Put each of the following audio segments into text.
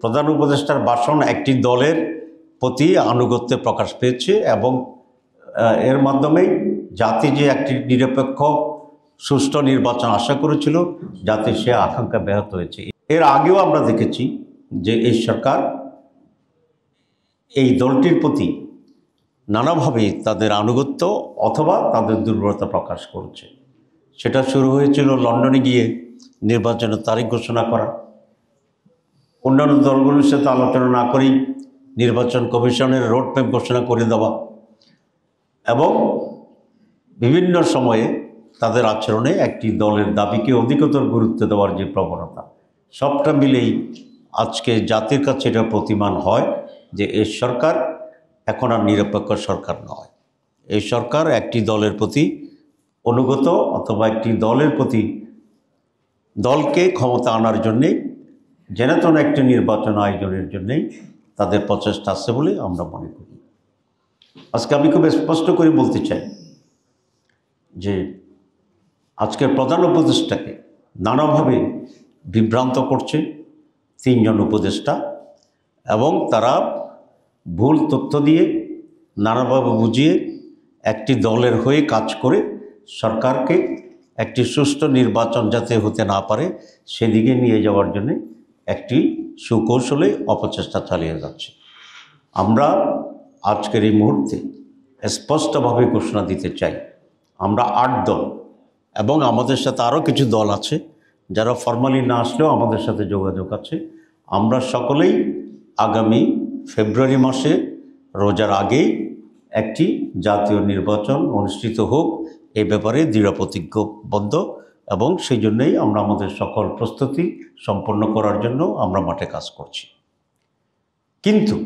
প্রধান উপদেষ্টার ভাষণ একটি দলের প্রতি আনুগত্যে প্রকাশ পেয়েছে এবং এর মাধ্যমেই জাতি যে একটি নিরপেক্ষ সুষ্ঠু নির্বাচন আশা করেছিল, জাতির সে আকাঙ্ক্ষা ব্যাহত হয়েছে। এর আগেও আমরা দেখেছি যে এই সরকার এই দলটির প্রতি নানাভাবে তাদের আনুগত্য অথবা তাদের দুর্বলতা প্রকাশ করছে। সেটা শুরু হয়েছিল লন্ডনে গিয়ে নির্বাচনের তারিখ ঘোষণা করা, অন্যান্য দলগুলোর সাথে আলোচনা না করেই নির্বাচন কমিশনের রোডম্যাপ ঘোষণা করে দেওয়া এবং বিভিন্ন সময়ে তাদের আচরণে একটি দলের দাবিকে অধিকতর গুরুত্ব দেওয়ার যে প্রবণতা, সবটা মিলেই আজকে জাতির কাছে এটা প্রতিমান হয় যে এই সরকার এখন আর নিরপেক্ষ সরকার নয়। এই সরকার একটি দলের প্রতি অনুগত অথবা একটি দলের প্রতি দলকে ক্ষমতা আনার জন্যে যেন একটি নির্বাচন আয়োজনের জন্যেই তাদের প্রচেষ্টা আছে বলে আমরা মনে করি। আজকে আমি খুব স্পষ্ট করে বলতে চাই যে আজকের প্রধান উপদেষ্টাকে নানাভাবে বিভ্রান্ত করছে তিনজন উপদেষ্টা এবং তারা ভুল তথ্য দিয়ে নানাভাবে বুঝিয়ে একটি দলের হয়ে কাজ করে সরকারকে একটি সুষ্ঠু নির্বাচন যাতে হতে না পারে সেদিকে নিয়ে যাওয়ার জন্য একটি সুকৌশলে অপচেষ্টা চালিয়ে যাচ্ছে। আমরা আজকের এই মুহূর্তে স্পষ্টভাবে ঘোষণা দিতে চাই, আমরা 8 দল এবং আমাদের সাথে আরও কিছু দল আছে যারা ফর্মালি না আসলেও আমাদের সাথে যোগাযোগ আছে, আমরা সকলেই আগামী ফেব্রুয়ারি মাসে রোজার আগেই একটি জাতীয় নির্বাচন অনুষ্ঠিত হোক এই ব্যাপারে দৃঢ় প্রতিজ্ঞাবদ্ধ এবং সেই জন্যই আমরা আমাদের সকল প্রস্তুতি সম্পন্ন করার জন্য আমরা মাঠে কাজ করছি। কিন্তু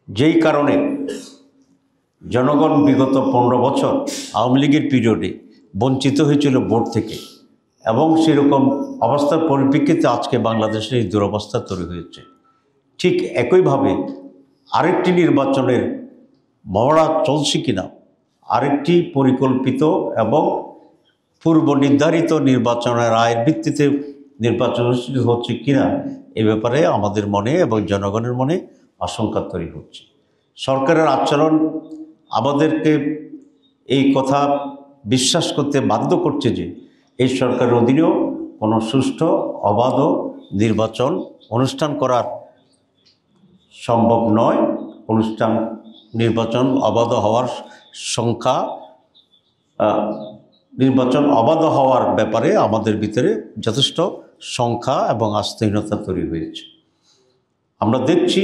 যেই কারণে জনগণ বিগত 15 বছর আওয়ামী লীগের পিরিয়ডে বঞ্চিত হয়েছিল ভোট থেকে এবং সেরকম অবস্থার পরিপ্রেক্ষিতে আজকে বাংলাদেশের এই দুরবস্থা তৈরি হয়েছে, ঠিক একইভাবে আরেকটি নির্বাচনের মহড়া চলছে কিনা, আরেকটি পরিকল্পিত এবং পূর্ব নির্ধারিত নির্বাচনের রায়ের ভিত্তিতে নির্বাচন অনুষ্ঠিত হচ্ছে কিনা এ ব্যাপারে আমাদের মনে এবং জনগণের মনে আশঙ্কা তৈরি হচ্ছে। সরকারের আচরণ আমাদেরকে এই কথা বিশ্বাস করতে বাধ্য করছে যে এই সরকারের অধীনেও কোনো সুষ্ঠু অবাধ নির্বাচন অনুষ্ঠান করার সম্ভব নয়। নির্বাচন অবাধ হওয়ার নির্বাচন অবাধ হওয়ার ব্যাপারে আমাদের ভিতরে যথেষ্ট সংখ্যা এবং আস্থাহীনতা তৈরি হয়েছে। আমরা দেখছি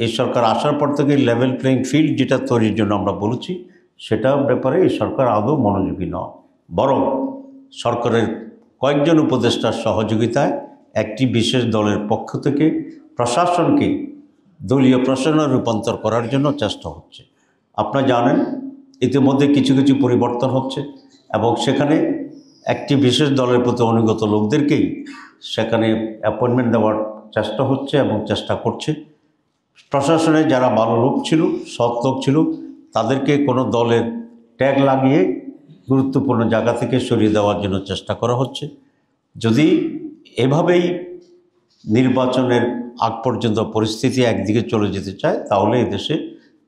এই সরকার আসার পর থেকে লেভেল প্লেইং ফিল্ড যেটা তৈরির জন্য আমরা বলেছি, সেটা ব্যাপারে এই সরকার আদৌ মনোযোগী নয়, বরং সরকারের কয়েকজন উপদেষ্টার সহযোগিতায় একটি বিশেষ দলের পক্ষ থেকে প্রশাসনকে দলীয় প্রশাসনে রূপান্তর করার জন্য চেষ্টা হচ্ছে। আপনারা জানেন ইতিমধ্যে কিছু কিছু পরিবর্তন হচ্ছে এবং সেখানে একটি বিশেষ দলের প্রতি অনুগত লোকদেরকেই সেখানে অ্যাপয়েন্টমেন্ট দেওয়ার চেষ্টা হচ্ছে এবং চেষ্টা করছে। প্রশাসনে যারা ভালো লোক ছিল, সৎ লোক ছিল, তাদেরকে কোনো দলের ট্যাগ লাগিয়ে গুরুত্বপূর্ণ জায়গা থেকে সরিয়ে দেওয়ার জন্য চেষ্টা করা হচ্ছে। যদি এভাবেই নির্বাচনের আগ পর্যন্ত পরিস্থিতি একদিকে চলে যেতে চায় তাহলে এদেশে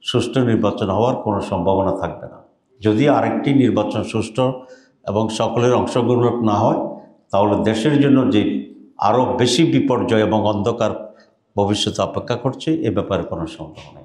সুষ্ঠু নির্বাচন হওয়ার কোনো সম্ভাবনা থাকবে না। যদি আরেকটি নির্বাচন সুষ্ঠু এবং সকলের অংশগ্রহণ না হয় তাহলে দেশের জন্য যে আরও বেশি বিপর্যয় এবং অন্ধকার ভবিষ্যতে অপেক্ষা করছে এ ব্যাপারে কোনো সম্ভাবনা নেই।